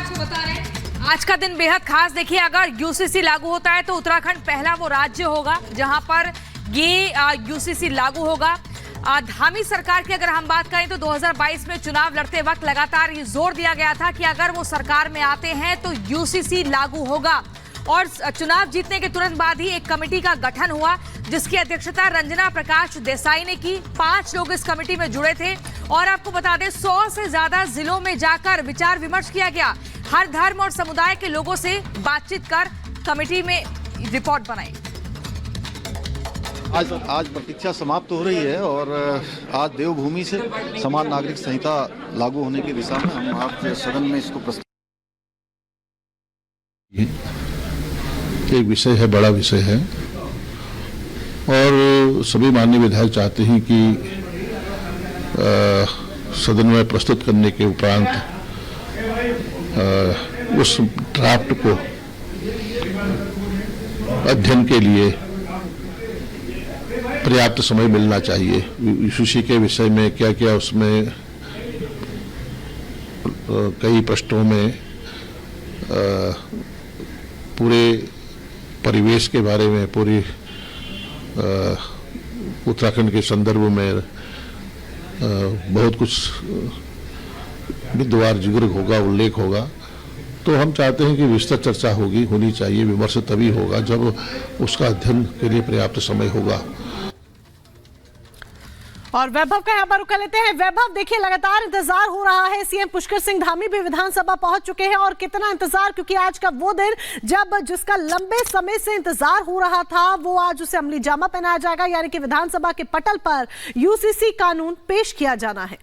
आपको बता रहे हैं आज का दिन बेहद खास। देखिए, अगर यूसीसी लागू होता है तो उत्तराखंड पहला वो राज्य होगा जहां पर ये यूसीसी लागू होगा। धामी सरकार की अगर हम बात करें तो 2022 में चुनाव लड़ते वक्त लगातार ये जोर दिया गया था कि अगर वो सरकार में आते हैं तो यूसीसी लागू होगा। और चुनाव जीतने के तुरंत बाद ही एक कमेटी का गठन हुआ जिसकी अध्यक्षता रंजना प्रकाश देसाई ने की। 5 लोग इस कमेटी में जुड़े थे और आपको बता दें 100 से ज्यादा जिलों में जाकर विचार विमर्श किया गया। हर धर्म और समुदाय के लोगों से बातचीत कर कमेटी में रिपोर्ट बनाई। आज प्रतीक्षा समाप्त हो रही है और आज देवभूमि से समान नागरिक संहिता लागू होने की दिशा में हम आज सदन में इसको प्रस्तुत। एक विषय है, बड़ा विषय है और सभी माननीय विधायक चाहते हैं कि सदन में प्रस्तुत करने के उपरांत उस ड्राफ्ट को अध्ययन के लिए पर्याप्त समय मिलना चाहिए। यूसीसी के विषय में क्या क्या उसमें कई पृष्ठों में पूरे परिवेश के बारे में, पूरी उत्तराखंड के संदर्भ में बहुत कुछ बिंदुवार जिक्र होगा, उल्लेख होगा। तो हम चाहते हैं कि विस्तृत चर्चा होनी चाहिए। विमर्श तभी होगा जब उसका अध्ययन के लिए पर्याप्त समय होगा। और वैभव का यहाँ पर रुक लेते हैं। वैभव, देखिए लगातार इंतजार हो रहा है। सीएम पुष्कर सिंह धामी भी विधानसभा पहुंच चुके हैं और कितना इंतजार, क्योंकि आज का वो दिन जब जिसका लंबे समय से इंतजार हो रहा था वो आज उसे अमली जामा पहनाया जाएगा, यानी कि विधानसभा के पटल पर यूसीसी कानून पेश किया जाना है।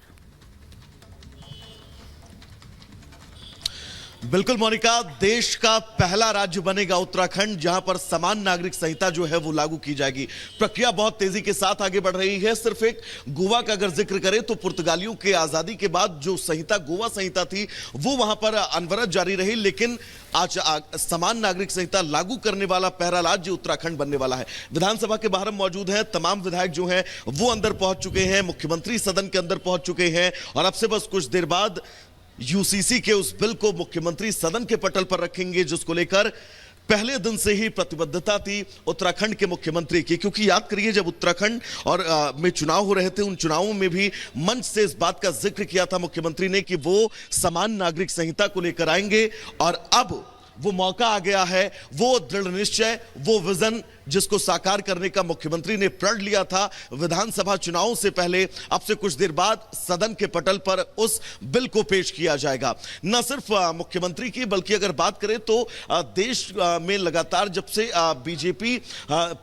बिल्कुल मोनिका, देश का पहला राज्य बनेगा उत्तराखंड जहां पर समान नागरिक संहिता जो है वो लागू की जाएगी। प्रक्रिया बहुत तेजी के साथ आगे बढ़ रही है। सिर्फ एक गोवा का अगर जिक्र करें तो पुर्तगालियों के आजादी के बाद जो संहिता गोवा संहिता थी वो वहां पर अनवरत जारी रही, लेकिन आज समान नागरिक संहिता लागू करने वाला पहला राज्य उत्तराखंड बनने वाला है। विधानसभा के बाहर हम मौजूद हैं, तमाम विधायक जो हैं वो अंदर पहुंच चुके हैं, मुख्यमंत्री सदन के अंदर पहुंच चुके हैं और अब से बस कुछ देर बाद यूसीसी के उस बिल को मुख्यमंत्री सदन के पटल पर रखेंगे, जिसको लेकर पहले दिन से ही प्रतिबद्धता थी उत्तराखंड के मुख्यमंत्री की। क्योंकि याद करिए, जब उत्तराखंड और में चुनाव हो रहे थे, उन चुनावों में भी मंच से इस बात का जिक्र किया था मुख्यमंत्री ने कि वो समान नागरिक संहिता को लेकर आएंगे। और अब वो मौका आ गया है, वो दृढ़ निश्चय, वो विजन जिसको साकार करने का मुख्यमंत्री ने प्रण लिया था विधानसभा चुनावों से पहले, अब से कुछ देर बाद सदन के पटल पर उस बिल को पेश किया जाएगा। न सिर्फ मुख्यमंत्री की, बल्कि अगर बात करें तो देश में लगातार जब से बीजेपी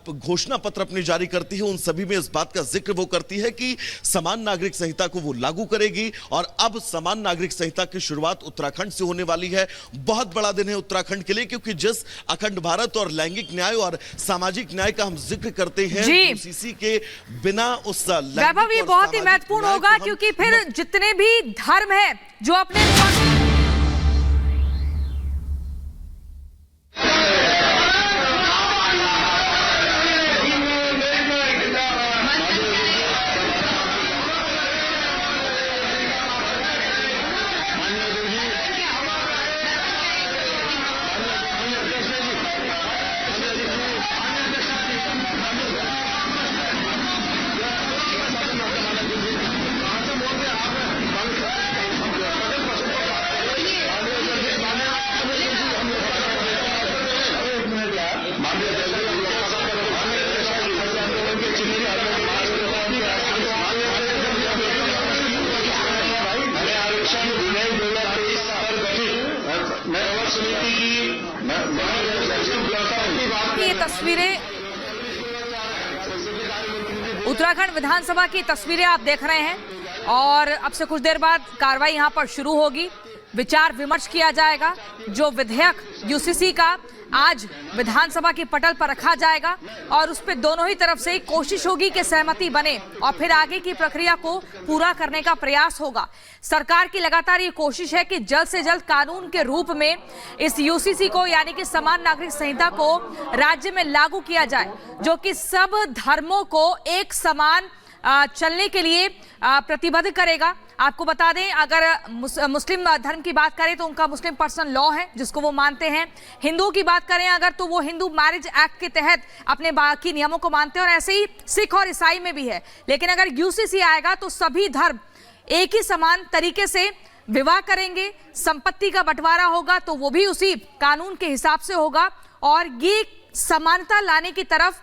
घोषणा पत्र अपनी जारी करती है, उन सभी में इस बात का जिक्र वो करती है कि समान नागरिक संहिता को वो लागू करेगी। और अब समान नागरिक संहिता की शुरुआत उत्तराखंड से होने वाली है। बहुत बड़ा दिन है उत्तराखंड के लिए, क्योंकि जिस अखंड भारत और लैंगिक न्याय और सामाजिक न्याय का हम जिक्र करते हैं, यूसीसी के बिना उस वैभव ये बहुत ही महत्वपूर्ण होगा, क्योंकि फिर जितने भी धर्म है जो अपने ये तस्वीरें उत्तराखंड विधानसभा की तस्वीरें आप देख रहे हैं और अब से कुछ देर बाद कार्रवाई यहां पर शुरू होगी। विचार विमर्श किया जाएगा। जो विधेयक यूसीसी का आज विधानसभा के पटल पर रखा जाएगा और उस पर दोनों ही तरफ से कोशिश होगी कि सहमति बने और फिर आगे की प्रक्रिया को पूरा करने का प्रयास होगा। सरकार की लगातार ये कोशिश है कि जल्द से जल्द कानून के रूप में इस यूसीसी को यानी कि समान नागरिक संहिता को राज्य में लागू किया जाए, जो कि सब धर्मों को एक समान चलने के लिए प्रतिबद्ध करेगा। आपको बता दें, अगर मुस्लिम धर्म की बात करें तो उनका मुस्लिम पर्सनल लॉ है जिसको वो मानते हैं। हिंदुओं की बात करें अगर, तो वो हिंदू मैरिज एक्ट के तहत अपने बाकी नियमों को मानते हैं, और ऐसे ही सिख और ईसाई में भी है। लेकिन अगर यूसीसी आएगा तो सभी धर्म एक ही समान तरीके से विवाह करेंगे, संपत्ति का बंटवारा होगा तो वो भी उसी कानून के हिसाब से होगा, और ये समानता लाने की तरफ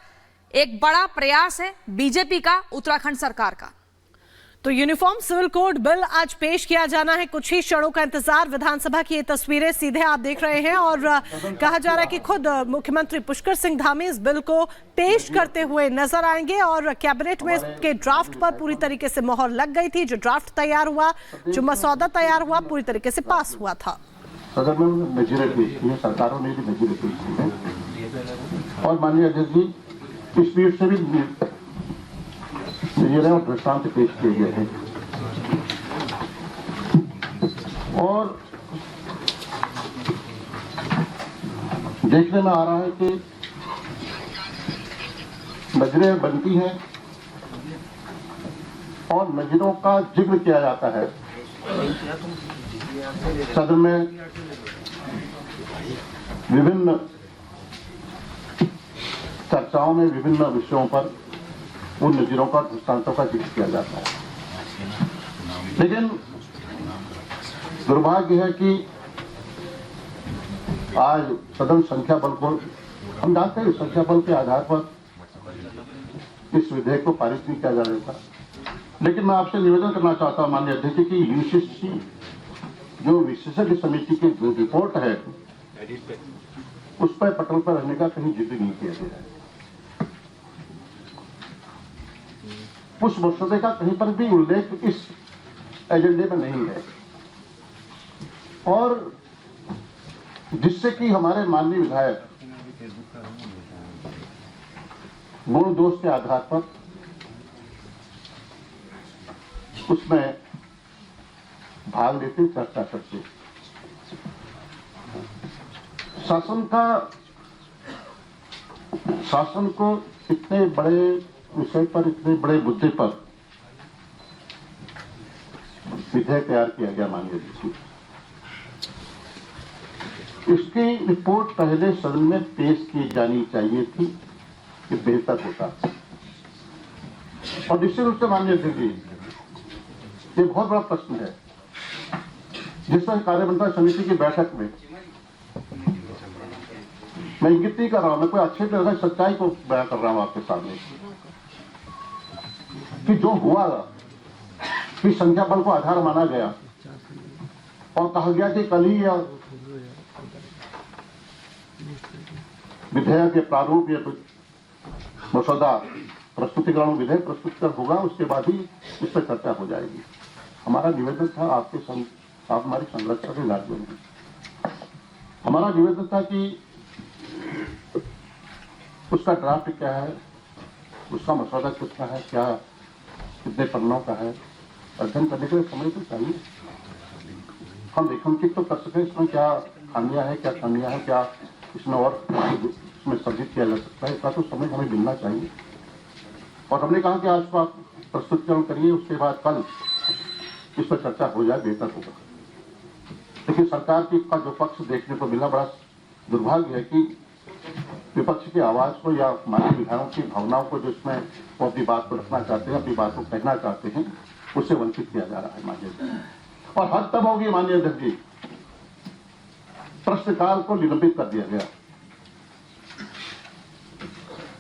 एक बड़ा प्रयास है बीजेपी का, उत्तराखंड सरकार का। तो यूनिफॉर्म सिविल कोड बिल आज पेश किया जाना है, कुछ ही क्षणों का इंतजार। विधानसभा की ये तस्वीरें सीधे आप देख रहे हैं और कहा जा रहा है कि खुद मुख्यमंत्री पुष्कर सिंह धामी इस बिल को पेश करते हुए नजर आएंगे, और कैबिनेट में इसके ड्राफ्ट पर पूरी तरीके से मोहर लग गई थी। जो ड्राफ्ट तैयार हुआ, जो मसौदा तैयार हुआ, पूरी तरीके से पास हुआ था। सदन में मेजोरिटी, सरकारों ने भी मेजोरिटी की है, और माननीय अध्यक्ष जी स्पीड से भी और दृष्टांत पेश किए गए हैं, और देखने में आ रहा है कि नजरें बनती हैं और नजरों का जिक्र किया जाता है। सदन में विभिन्न चर्चाओं में विभिन्न विषयों पर उन नजीरों का, दृष्टांतों का जिक्र किया जाता है। लेकिन दुर्भाग्य है कि आज सदन संख्या बल को, हम जानते हैं संख्या बल के आधार पर इस विधेयक को पारित नहीं किया जा रहा था। लेकिन मैं आपसे निवेदन करना चाहता हूं माननीय अध्यक्ष की यूसीसी जो विशेषज्ञ समिति की जो रिपोर्ट है उस पर पटल पर रहने का कहीं जिक्र नहीं किया गया है। उस मसौदे का कहीं पर भी उल्लेख इस एजेंडे में नहीं है, और जिससे कि हमारे माननीय विधायक गुण दोष के आधार पर उसमें भाग लेते, चर्चा करते। शासन को इतने बड़े विषय पर, इतने बड़े मुद्दे पर विधेयक तैयार किया गया माननीय जी। इसकी रिपोर्ट पहले सदन में पेश की जानी चाहिए थी, कि बेहतर होता। और निश्चित रूप से माननीय जी ये बहुत बड़ा प्रश्न है, जिसमें कार्यमंत्रणा समिति की बैठक में मैं इंगित नहीं कर रहा हूं, मैं कोई अच्छे तरह से सच्चाई को बयां कर रहा हूं आपके सामने, कि जो हुआ कि संख्या बल को आधार माना गया और कहा गया कि कल ही विधेयक के प्रारूप या मसौदा प्रस्तुतिकरण विधेयक प्रस्तुत होगा, उसके बाद ही इस पर चर्चा हो जाएगी। हमारा निवेदन था आप हमारी संरचना के राज्यों में, हमारा निवेदन था कि उसका ड्राफ्ट क्या है, उसका मसौदा कितना है, क्या कितने पन्नों का है, अध्ययन करने के लिए समय तो चाहिए। हम रेखांकित तो कर सकें इसमें क्या खामियां हैं, क्या कमियां हैं, क्या इसमें और इसमें सर्जित किया जा सकता है, इसका तो समय हमें मिलना चाहिए। और हमने कहा कि आज को आप प्रस्तुतिकरण करिए, उसके बाद कल इस पर चर्चा हो जाए, बेहतर होगा। लेकिन सरकार का जो पक्ष देखने को मिला, बड़ा दुर्भाग्य है कि विपक्ष की आवाज को या माननीय विधायकों की भावनाओं को, जो इसमें वो अपनी बात को रखना चाहते हैं, अपनी बात को कहना चाहते हैं, उससे वंचित किया जा रहा है माननीय जी। और हद तब होगी माननीय अध्यक्ष जी, प्रश्नकाल को निलंबित कर दिया गया।